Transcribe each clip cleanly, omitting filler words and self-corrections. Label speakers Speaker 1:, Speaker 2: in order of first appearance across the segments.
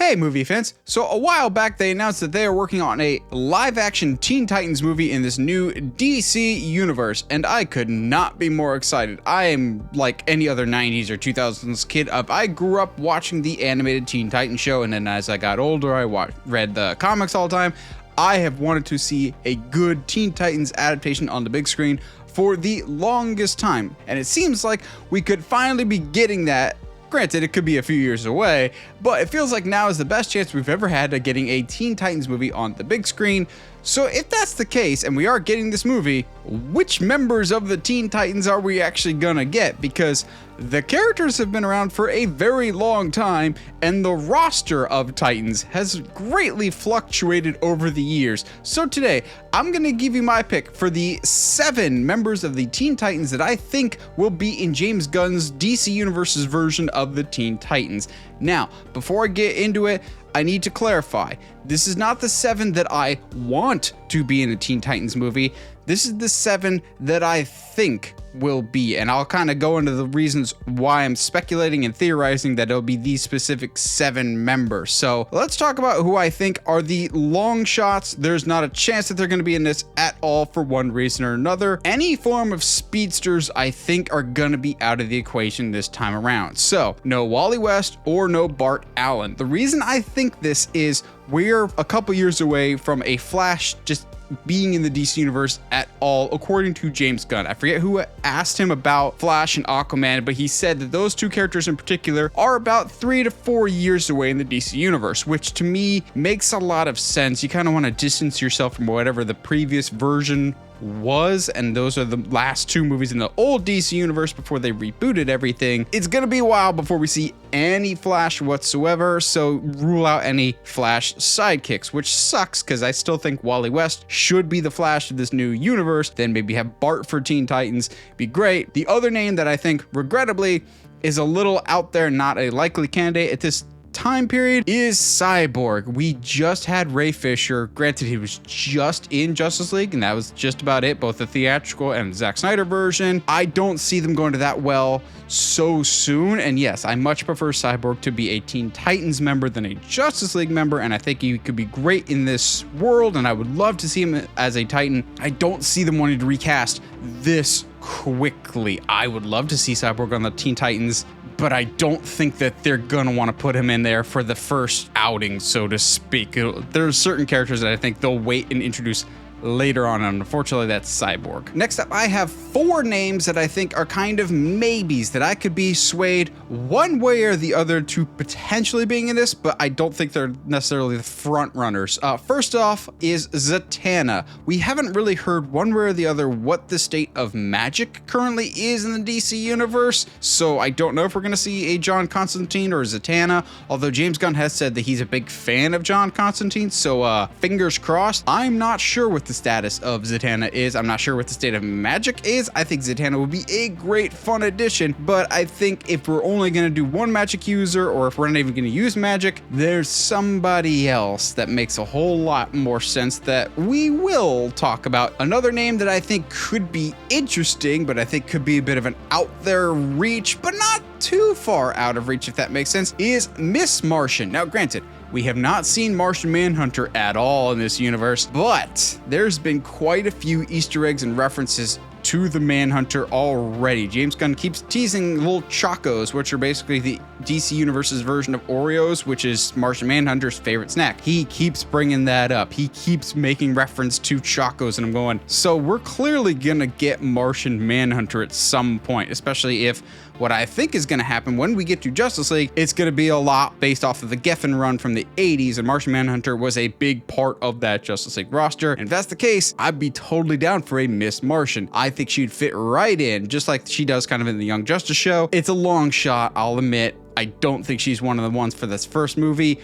Speaker 1: Hey movie fans, so a while back they announced that they are working on a live-action Teen Titans movie in this new DC universe, and I could not be more excited. I am like any other 90s or 2000s kid. I grew up watching the animated Teen Titans show, and then as I got older I read the comics all the time. I have wanted to see a good Teen Titans adaptation on the big screen for the longest time, and it seems like we could finally be getting that. Granted, it could be a few years away, but it feels like now is the best chance we've ever had at getting a Teen Titans movie on the big screen. So if that's the case, and we are getting this movie, which members of the Teen Titans are we actually gonna get? Because the characters have been around for a very long time, and the roster of Titans has greatly fluctuated over the years. So today, I'm gonna give you my pick for the 7 members of the Teen Titans that I think will be in James Gunn's DC Universe's version of the Teen Titans. Now, before I get into it, I need to clarify, this is not the 7 that I want to be in a Teen Titans movie. This is the 7 that I think will be, and I'll kind of go into the reasons why I'm speculating and theorizing that it'll be these specific 7 members. So let's talk about who I think are the long shots. There's not a chance that they're going to be in this at all for one reason or another. Any form of speedsters I think are going to be out of the equation this time around. So no Wally West or no Bart Allen. The reason I think this is we're a couple years away from a Flash just being in the DC universe at all, according to James Gunn. I forget who asked him about Flash and Aquaman, but he said that those 2 characters in particular are about 3 to 4 years away in the DC universe, which to me makes a lot of sense. You kind of want to distance yourself from whatever the previous version was, and those are the last 2 movies in the old DC universe before they rebooted everything. It's gonna be a while before we see any Flash whatsoever, so rule out any Flash sidekicks, which sucks because I still think Wally West should be the Flash of this new universe. Then maybe have Bart for Teen Titans, be great. The other name that I think regrettably is a little out there, not a likely candidate at this time period, is Cyborg. We just had Ray Fisher. Granted, he was just in Justice League, and that was just about it, both the theatrical and Zack Snyder version. I don't see them going to that well so soon, and yes, I much prefer Cyborg to be a Teen Titans member than a Justice League member, and I think he could be great in this world, and I would love to see him as a Titan. I don't see them wanting to recast this quickly. I would love to see Cyborg on the Teen Titans, but I don't think that they're gonna want to put him in there for the first outing, so to speak. There's certain characters that I think they'll wait and introduce later on, and unfortunately that's Cyborg. Next up, I have 4 names that I think are kind of maybes that I could be swayed one way or the other to potentially being in this, but I don't think they're necessarily the front runners. First off is Zatanna. We haven't really heard one way or the other what the state of magic currently is in the DC universe, so I don't know if we're gonna see a John Constantine or Zatanna, although James Gunn has said that he's a big fan of John Constantine, so fingers crossed. I'm not sure what the status of Zatanna is. I'm not sure what the state of magic is. I think Zatanna would be a great fun addition, but I think if we're only going to do one magic user, or if we're not even going to use magic, there's somebody else that makes a whole lot more sense that we will talk about. Another name that I think could be interesting, but I think could be a bit of an out there reach, but not too far out of reach if that makes sense, is Miss Martian. Now granted, we have not seen Martian Manhunter at all in this universe, but there's been quite a few Easter eggs and references to the Manhunter already. James Gunn keeps teasing little Chocos, which are basically the DC Universe's version of Oreos, which is Martian Manhunter's favorite snack. He keeps bringing that up. He keeps making reference to Chocos, and I'm going, so we're clearly gonna get Martian Manhunter at some point, especially if what I think is going to happen when we get to Justice League, it's going to be a lot based off of the Geffen run from the 80s, and Martian Manhunter was a big part of that Justice League roster. And if that's the case, I'd be totally down for a Miss Martian. I think she'd fit right in, just like she does kind of in the Young Justice show. It's a long shot, I'll admit. I don't think she's one of the ones for this first movie,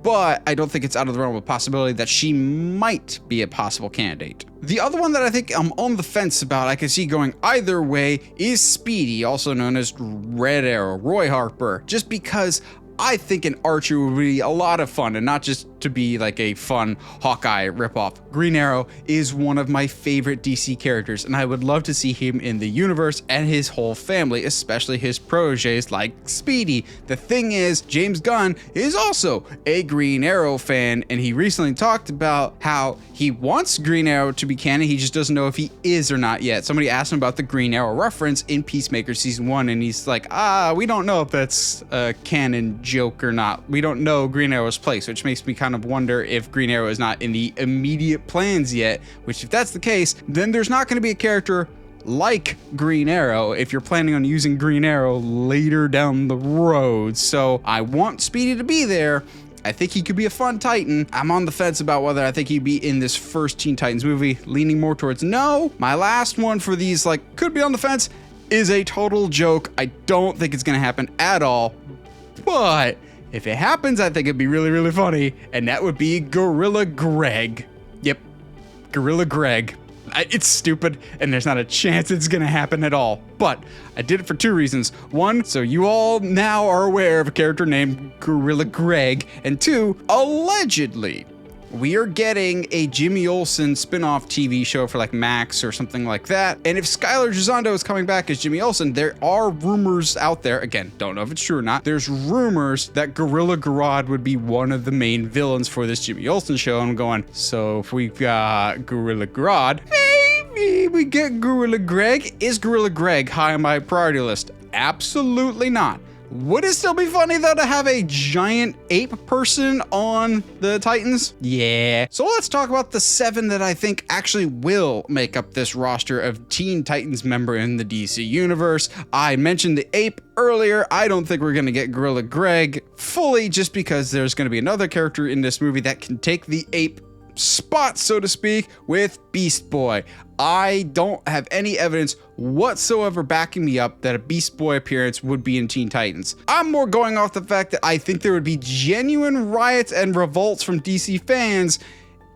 Speaker 1: but I don't think it's out of the realm of possibility that she might be a possible candidate. The other one that I think I'm on the fence about, I can see going either way, is Speedy, also known as Red Arrow, Roy Harper, just because I think an Archer would be a lot of fun, and not just to be like a fun Hawkeye ripoff. Green Arrow is one of my favorite DC characters, and I would love to see him in the universe and his whole family, especially his proteges like Speedy. The thing is, James Gunn is also a Green Arrow fan, and he recently talked about how he wants Green Arrow to be canon, he just doesn't know if he is or not yet. Somebody asked him about the Green Arrow reference in Peacemaker Season 1, and he's like, we don't know if that's a canon joke or not. We don't know Green Arrow's place, which makes me kind of wonder if Green Arrow is not in the immediate plans yet, which if that's the case, then there's not going to be a character like Green Arrow if you're planning on using Green Arrow later down the road. So I want Speedy to be there. I think he could be a fun Titan. I'm on the fence about whether I think he'd be in this first Teen Titans movie, leaning more towards no. My last one for these, like, could be on the fence, is a total joke. I don't think it's gonna happen at all, but if it happens, I think it'd be really, really funny, and that would be Gorilla Greg. Yep, Gorilla Greg. It's stupid, and there's not a chance it's gonna happen at all, but I did it for two reasons. One, so you all now are aware of a character named Gorilla Greg, and two, allegedly, we are getting a Jimmy Olsen spin-off TV show for like Max or something like that. And if Skylar Gisondo is coming back as Jimmy Olsen, there are rumors out there, again, don't know if it's true or not, there's rumors that Gorilla Grodd would be one of the main villains for this Jimmy Olsen show. And I'm going, so if we've got Gorilla Grodd, maybe we get Gorilla Greg. Is Gorilla Greg high on my priority list? Absolutely not. Would it still be funny though to have a giant ape person on the Titans? Yeah. So let's talk about the 7 that I think actually will make up this roster of Teen Titans member in the DC universe. I mentioned the ape earlier. I don't think we're going to get Gorilla Greg fully, just because there's going to be another character in this movie that can take the ape spot, so to speak, with Beast Boy. I don't have any evidence whatsoever backing me up that a Beast Boy appearance would be in Teen Titans. I'm more going off the fact that I think there would be genuine riots and revolts from DC fans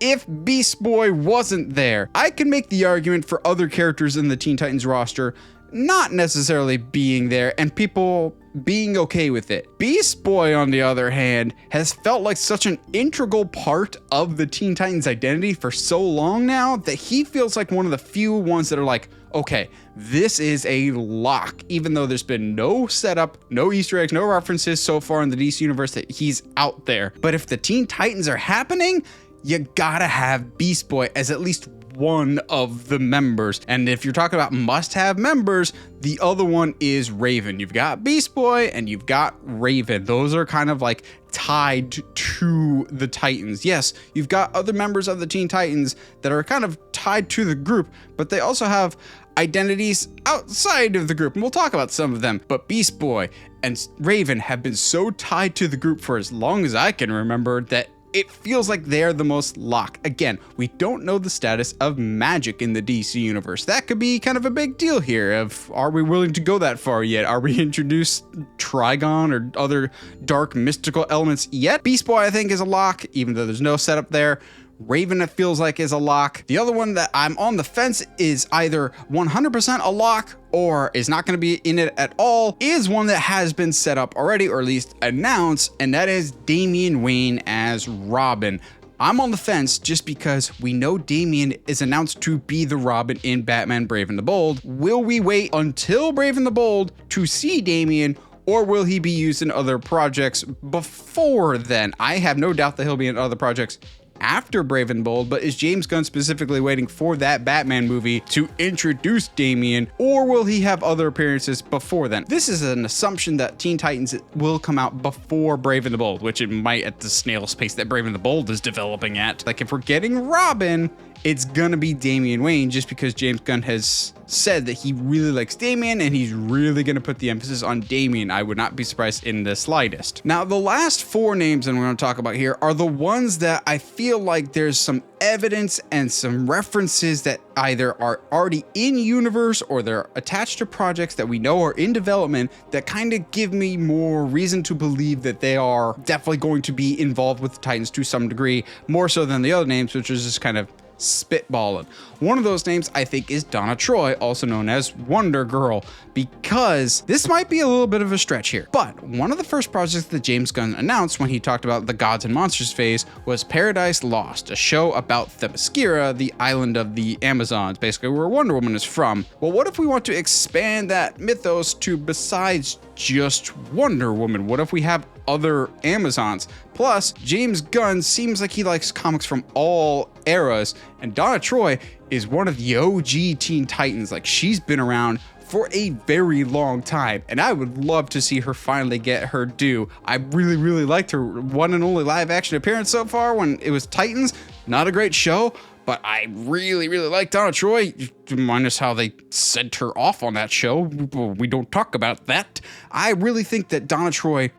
Speaker 1: if Beast Boy wasn't there. I can make the argument for other characters in the Teen Titans roster not necessarily being there and people being okay with it. Beast Boy, on the other hand, has felt like such an integral part of the Teen Titans identity for so long now that he feels like one of the few ones that are like, okay, this is a lock, even though there's been no setup, no Easter eggs, no references so far in the DC universe that he's out there. But if the Teen Titans are happening, you gotta have Beast Boy as at least one of the members. And if you're talking about must-have members, the other one is Raven. You've got Beast Boy and you've got Raven. Those are kind of like tied to the Titans. Yes, you've got other members of the Teen Titans that are kind of tied to the group, but they also have identities outside of the group, and we'll talk about some of them. But Beast Boy and Raven have been so tied to the group for as long as I can remember that it feels like they're the most locked. Again, we don't know the status of magic in the DC universe. That could be kind of a big deal here. Are we willing to go that far yet? Are we introduced Trigon or other dark mystical elements yet? Beast Boy, I think, is a lock, even though there's no setup there. Raven, it feels like, is a lock. The other one that I'm on the fence is either 100% a lock or is not going to be in it at all, is one that has been set up already, or at least announced, and that is Damian Wayne as Robin. I'm on the fence just because we know Damian is announced to be the Robin in Batman Brave and the Bold. Will we wait until Brave and the Bold to see Damian, or will he be used in other projects before then? I have no doubt that he'll be in other projects after Brave and Bold, but is James Gunn specifically waiting for that Batman movie to introduce Damian, or will he have other appearances before then? This is an assumption that Teen Titans will come out before Brave and the Bold, which it might at the snail's pace that Brave and the Bold is developing at. Like, if we're getting Robin, it's gonna be Damian Wayne, just because James Gunn has said that he really likes Damian and he's really gonna put the emphasis on Damian. I would not be surprised in the slightest. Now, the last 4 names that we're gonna talk about here are the ones that I feel like there's some evidence and some references that either are already in universe or they're attached to projects that we know are in development that kind of give me more reason to believe that they are definitely going to be involved with the Titans to some degree, more so than the other names, which is just kind of spitballing. One of those names I think is Donna Troy, also known as Wonder Girl, because this might be a little bit of a stretch here. But one of the first projects that James Gunn announced when he talked about the Gods and Monsters phase was Paradise Lost, a show about Themyscira, the island of the Amazons, basically where Wonder Woman is from. Well, what if we want to expand that mythos to besides just Wonder Woman? What if we have other Amazons? Plus, James Gunn seems like he likes comics from all eras, and Donna Troy is one of the OG Teen Titans. Like, she's been around for a very long time, and I would love to see her finally get her due. I really liked her one and only live action appearance so far when it was Titans. Not a great show, but I really like Donna Troy, minus how they sent her off on that show. We don't talk about that. I really think that Donna Troy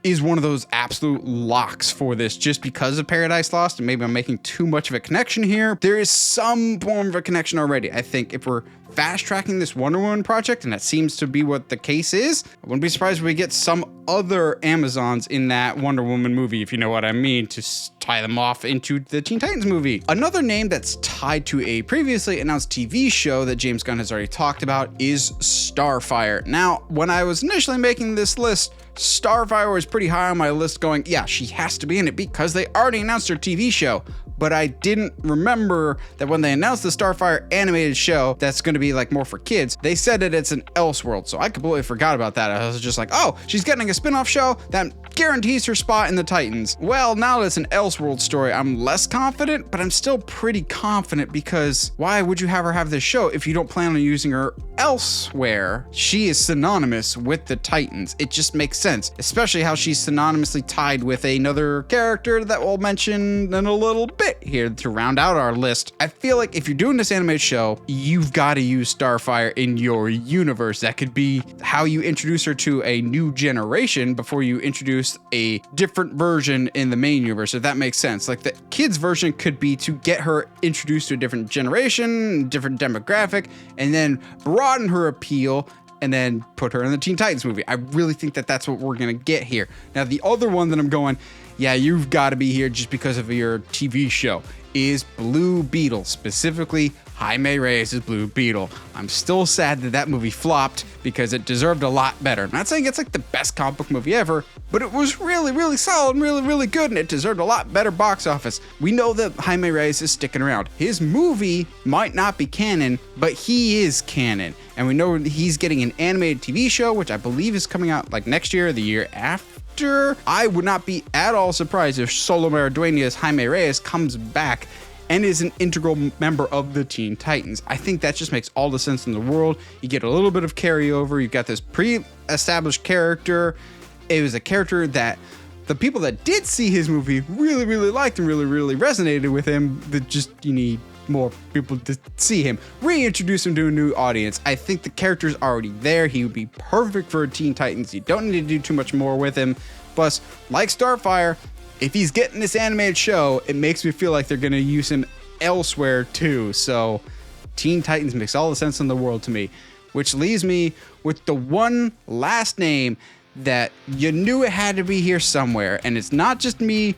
Speaker 1: is one of those absolute locks for this just because of Paradise Lost, and maybe I'm making too much of a connection here. There is some form of a connection already. I think if we're fast tracking this Wonder Woman project, and that seems to be what the case is, I wouldn't be surprised if we get some other Amazons in that Wonder Woman movie, if you know what I mean, to tie them off into the Teen Titans movie. Another name that's tied to a previously announced TV show that James Gunn has already talked about is Starfire. Now, when I was initially making this list, Starfire was pretty high on my list, going, yeah, she has to be in it because they already announced her TV show. But I didn't remember that when they announced the Starfire animated show that's going to be like more for kids, they said that it's an Elseworld. So I completely forgot about that. I was just like, oh, she's getting a spin-off show that guarantees her spot in the Titans. Well, now that it's an Elseworld story, I'm less confident, but I'm still pretty confident, because why would you have her have this show if you don't plan on using her elsewhere? She is synonymous with the Titans. It just makes sense, especially how she's synonymously tied with another character that we'll mention in a little bit here to round out our list. I feel like if you're doing this animated show, you've got to use Starfire in your universe. That could be how you introduce her to a new generation before you introduce a different version in the main universe, if that makes sense. Like, the kids version could be to get her introduced to a different generation, different demographic, and then broaden her appeal, and then put her in the Teen Titans movie. I really think that that's what we're going to get here. Now, the other one that I'm going, yeah, you've got to be here just because of your TV show, is Blue Beetle, specifically Jaime Reyes' Blue Beetle. I'm still sad that that movie flopped because it deserved a lot better. I'm not saying it's like the best comic book movie ever, but it was really solid and really good, and it deserved a lot better box office. We know that Jaime Reyes is sticking around. His movie might not be canon, but he is canon. And we know he's getting an animated TV show, which I believe is coming out like next year or the year after. I would not be at all surprised if Solo Maradueña's Jaime Reyes comes back and is an integral member of the Teen Titans. I think that just makes all the sense in the world. You get a little bit of carryover. You've got this pre-established character. It was a character that the people that did see his movie really liked and really resonated with him. That just, you need more people to see him, reintroduce him to a new audience. I think the character's already there. He would be perfect for Teen Titans. You don't need to do too much more with him. Plus, like Starfire, if he's getting this animated show, it makes me feel like they're going to use him elsewhere too. So Teen Titans makes all the sense in the world to me, which leaves me with the one last name that you knew it had to be here somewhere. And it's not just me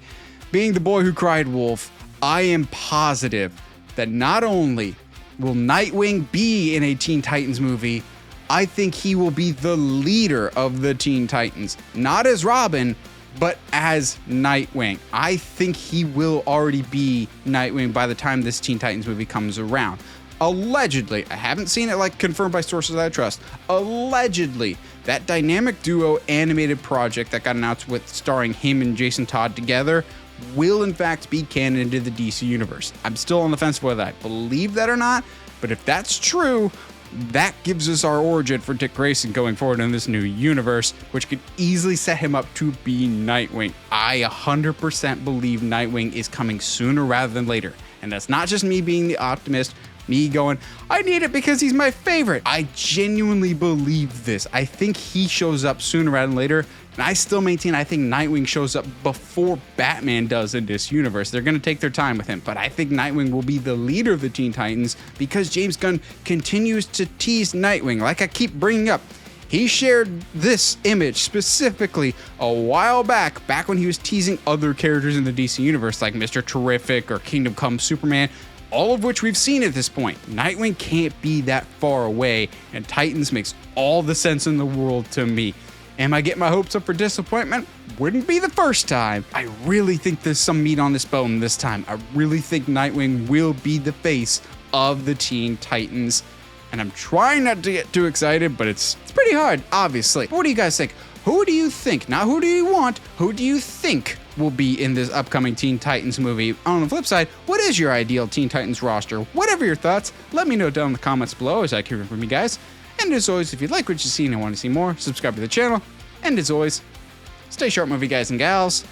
Speaker 1: being the boy who cried wolf. I am positive that not only will Nightwing be in a Teen Titans movie, I think he will be the leader of the Teen Titans. Not as Robin, but as Nightwing. I think he will already be Nightwing by the time this Teen Titans movie comes around. Allegedly, I haven't seen it like confirmed by sources that I trust. Allegedly, that dynamic duo animated project that got announced with starring him and Jason Todd together will in fact be canon into the DC universe. I'm still on the fence whether I believe that or not, but if that's true, that gives us our origin for Dick Grayson going forward in this new universe, which could easily set him up to be Nightwing. I 100% believe Nightwing is coming sooner rather than later. And that's not just me being the optimist, me going, I need it because he's my favorite. I genuinely believe this. I think he shows up sooner rather than later. And I still maintain I think Nightwing shows up before Batman does in this universe. They're going to take their time with him, but I think Nightwing will be the leader of the Teen Titans because James Gunn continues to tease Nightwing. Like I keep bringing up, he shared this image specifically a while back when he was teasing other characters in the DC universe like Mr. Terrific or Kingdom Come Superman. all of which we've seen at this point. Nightwing can't be that far away, and Titans makes all the sense in the world to me. Am I getting my hopes up for disappointment? Wouldn't be the first time. I really think there's some meat on this bone this time. I really think Nightwing will be the face of the Teen Titans. And I'm trying not to get too excited, but it's pretty hard, obviously. What do you guys think? Who do you think, not who do you want, who do you think will be in this upcoming Teen Titans movie? On the flip side, what is your ideal Teen Titans roster? Whatever your thoughts, let me know down in the comments below, as I hear from you guys. And as always, if you like what you see and want to see more, subscribe to the channel. And as always, stay sharp, movie guys and gals.